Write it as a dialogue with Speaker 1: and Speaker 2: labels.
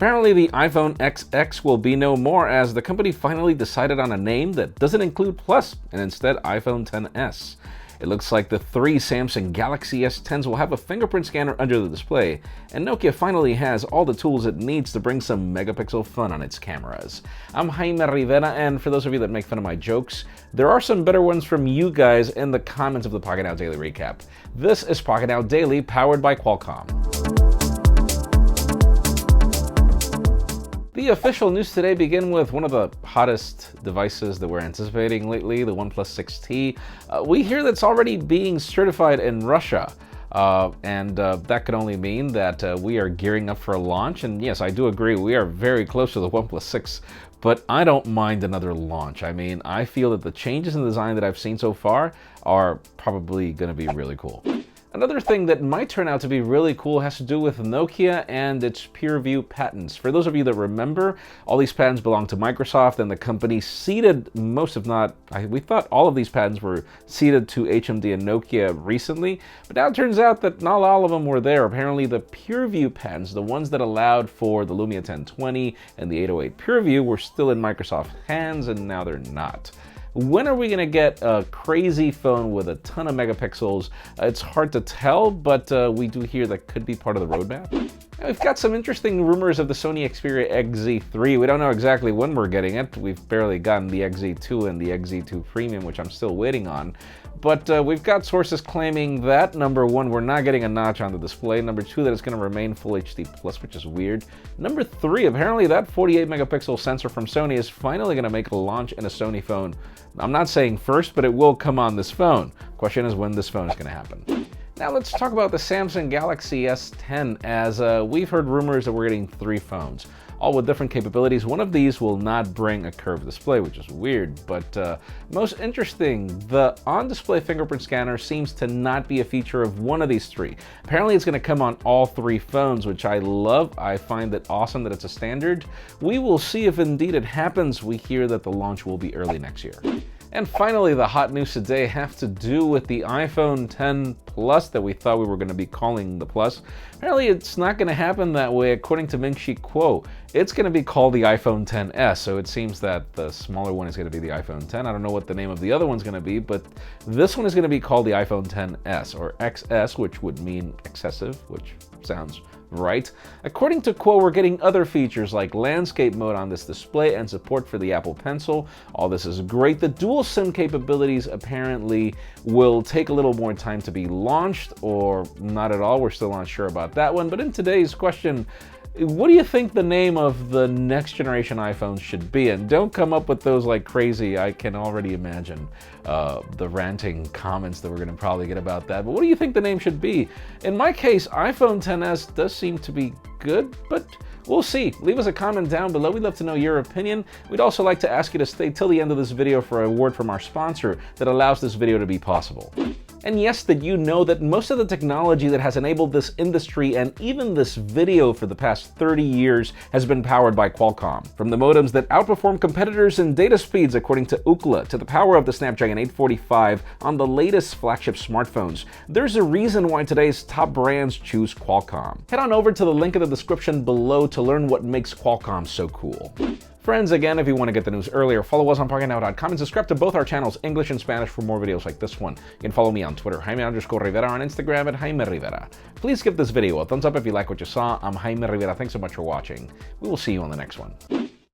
Speaker 1: Apparently the iPhone XX will be no more, as the company finally decided on a name that doesn't include Plus and instead iPhone XS. It looks like the three Samsung Galaxy S10s will have a fingerprint scanner under the display, and Nokia finally has all the tools it needs to bring some megapixel fun on its cameras. I'm Jaime Rivera, and for those of you that make fun of my jokes, there are some better ones from you guys in the comments of the Pocketnow Daily Recap. This is Pocketnow Daily, powered by Qualcomm. The official news today begin with one of the hottest devices that we're anticipating lately, the OnePlus 6T. We hear that's already being certified in Russia, and that could only mean that we are gearing up for a launch. And yes, I do agree, we are very close to the OnePlus 6, but I don't mind another launch. I mean, I feel that the changes in design that I've seen so far are probably going to be really cool. Another thing that might turn out to be really cool has to do with Nokia and its PureView patents. For those of you that remember, all these patents belong to Microsoft, and the company ceded most, if not, we thought all of these patents were ceded to HMD and Nokia recently, but now it turns out that not all of them were there. Apparently the PureView patents, the ones that allowed for the Lumia 1020 and the 808 PureView, were still in Microsoft's hands, and now they're not. When are we going to get a crazy phone with a ton of megapixels? It's hard to tell, but we do hear that could be part of the roadmap. Now, we've got some interesting rumors of the Sony Xperia XZ3. We don't know exactly when we're getting it. We've barely gotten the XZ2 and the XZ2 Premium, which I'm still waiting on. But we've got sources claiming that, number one, we're not getting a notch on the display. Number two, that it's going to remain Full HD+, which is weird. Number three, apparently that 48 megapixel sensor from Sony is finally going to make a launch in a Sony phone. I'm not saying first, but it will come on this phone. Question is when this phone is going to happen. Now let's talk about the Samsung Galaxy S10, as we've heard rumors that we're getting three phones, all with different capabilities. One of these will not bring a curved display, which is weird, but most interesting, the on-display fingerprint scanner seems to not be a feature of one of these three. Apparently it's going to come on all three phones, which I love. I find it awesome that it's a standard. We will see if indeed it happens. We hear that the launch will be early next year. And finally, the hot news today have to do with the iPhone X Plus that we thought we were going to be calling the Plus. Apparently, it's not going to happen that way, according to Ming-Chi Kuo. It's going to be called the iPhone XS, so it seems that the smaller one is going to be the iPhone X. I don't know what the name of the other one's going to be, but this one is going to be called the iPhone XS, or XS, which would mean excessive, which sounds right. According to Kuo, we're getting other features like landscape mode on this display and support for the Apple Pencil. All this is great. The dual SIM capabilities apparently will take a little more time to be launched, or not at all. We're still not sure about that one. But in today's question, what do you think the name of the next generation iPhone should be? And don't come up with those like crazy. I can already imagine the ranting comments that we're going to probably get about that. But what do you think the name should be? In my case, iPhone XS does seem to be good, but we'll see. Leave us a comment down below. We'd love to know your opinion. We'd also like to ask you to stay till the end of this video for a word from our sponsor that allows this video to be possible. And yes, did you know that most of the technology that has enabled this industry and even this video for the past 30 years has been powered by Qualcomm? From the modems that outperform competitors in data speeds according to Ookla, to the power of the Snapdragon 845 on the latest flagship smartphones, there's a reason why today's top brands choose Qualcomm. Head on over to the link in the description below to learn what makes Qualcomm so cool. Friends, again, if you want to get the news earlier, follow us on Pocketnow.com and subscribe to both our channels, English and Spanish, for more videos like this one. You can follow me on Twitter, Jaime_Rivera, on Instagram at Jaime Rivera. Please give this video a thumbs up if you like what you saw. I'm Jaime Rivera. Thanks so much for watching. We will see you on the next one.